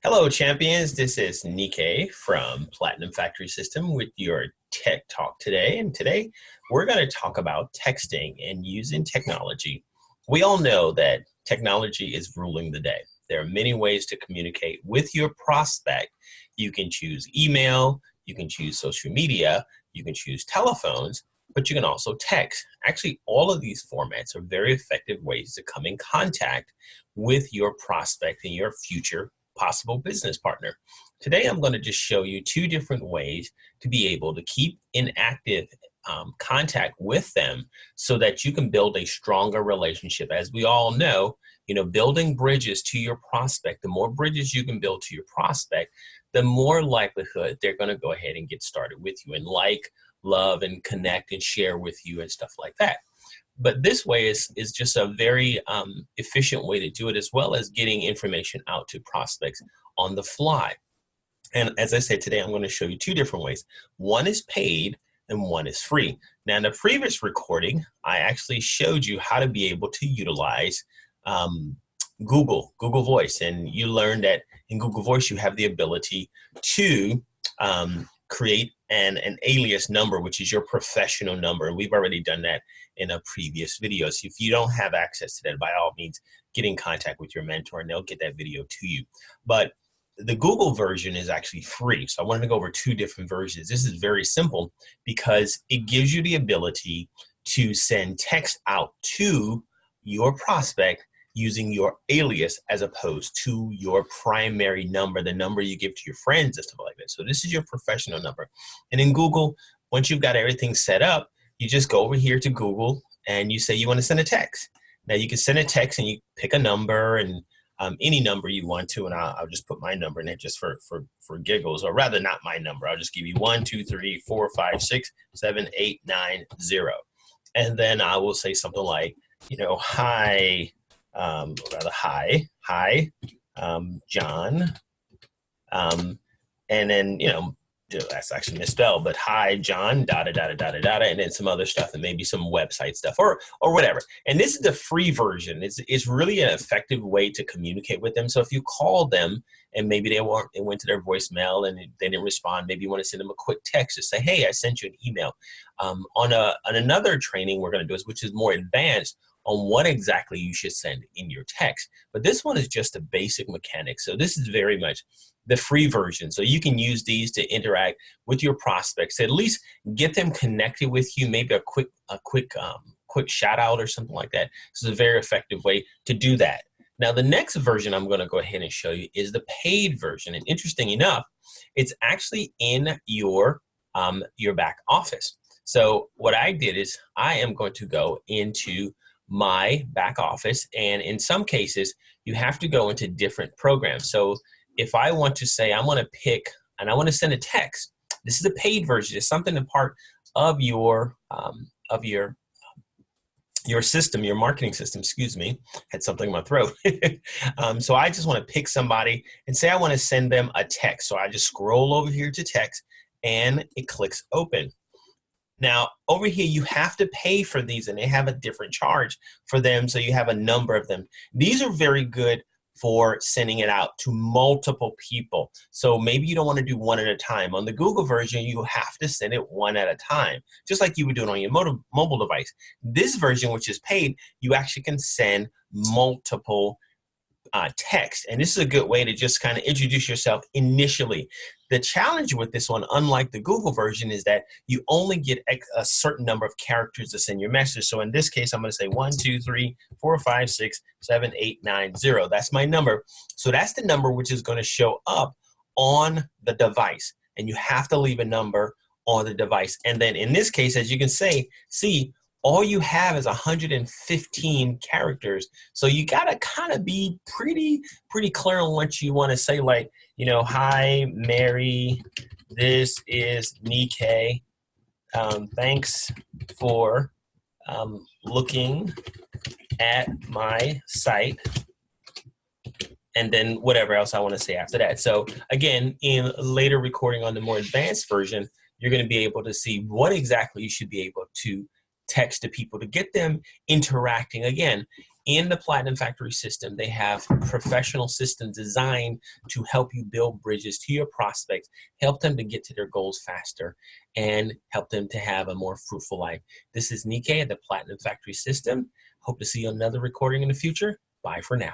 Hello, champions. This is Nikkei from Platinum Factory System with your Tech Talk today. And today we're going to talk about texting and using technology. We all know that technology is ruling the day. There are many ways to communicate with your prospect. You can choose email, you can choose social media, you can choose telephones, but you can also text. Actually, all of these formats are very effective ways to come in contact with your prospect and your future possible business partner. Today, I'm going to just show you two different ways to be able to keep in active contact with them so that you can build a stronger relationship. As we all know, building bridges to your prospect, the more bridges you can build to your prospect, the more likelihood they're going to go ahead and get started with you and love, and connect and share with you and stuff like that. But this way is just a very efficient way to do it, as well as getting information out to prospects on the fly. And as I said, today I'm going to show you two different ways. One is paid and one is free. Now, in the previous recording, I actually showed you how to be able to utilize Google Voice. And you learned that in Google Voice, you have the ability to create an alias number, which is your professional number. We've already done that in a previous video. So if you don't have access to that, by all means, get in contact with your mentor and they'll get that video to you. But the Google version is actually free. So I wanted to go over two different versions. This is very simple because it gives you the ability to send text out to your prospect using your alias as opposed to your primary number, the number you give to your friends and stuff like that. So this is your professional number. And in Google, once you've got everything set up, you just go over here to Google and you say you want to send a text. Now you can send a text and you pick a number and any number you want to, and I'll just put my number in there just for giggles, or rather not my number. I'll just give you 1, 2, 3, 4, 5, 6, 7, 8, 9, 0. And then I will say something like, hi, John, and then, that's actually misspelled, but hi, John, and then some other stuff, and maybe some website stuff or whatever. And this is the free version. It's really an effective way to communicate with them. So if you call them and maybe they went to their voicemail and they didn't respond, maybe you want to send them a quick text to say, hey, I sent you an email. On another training we're going to do, which is more advanced, on what exactly you should send in your text. But this one is just a basic mechanic. So this is very much the free version. So you can use these to interact with your prospects, to at least get them connected with you, maybe a quick shout out or something like that. This is a very effective way to do that. Now, the next version I'm going to go ahead and show you is the paid version. And interesting enough, it's actually in your back office. So what I did is I am going to go into my back office, and in some cases you have to go into different programs. So if I want to say I want to pick and I want to send a text, this is a paid version. It's something a part of your system, your marketing system. Excuse me, had something in my throat. So I just want to pick somebody and say I want to send them a text. So I just scroll over here to text and it clicks open. Now, over here, you have to pay for these, and they have a different charge for them, so you have a number of them. These are very good for sending it out to multiple people. So maybe you don't want to do one at a time. On the Google version, you have to send it one at a time, just like you would do it on your mobile device. This version, which is paid, you actually can send multiple text. And this is a good way to just kind of introduce yourself initially. The challenge with this one, unlike the Google version, is that you only get a certain number of characters to send your message. So in this case, I'm going to say 1, 2, 3, 4, 5, 6, 7, 8, 9, 0. That's my number. So that's the number which is going to show up on the device. And you have to leave a number on the device. And then in this case, as you can see, all you have is 115 characters. So you got to kind of be pretty clear on what you want to say, like, hi, Mary, this is Nikkei. Thanks for looking at my site. And then whatever else I want to say after that. So again, in later recording on the more advanced version, you're going to be able to see what exactly you should be able to text to people to get them interacting. Again, In the Platinum Factory system, they have professional systems designed to help you build bridges to your prospects, help them to get to their goals faster, and help them to have a more fruitful life. This is Nikkei at the Platinum Factory system. Hope to see you on another recording in the future. Bye for now.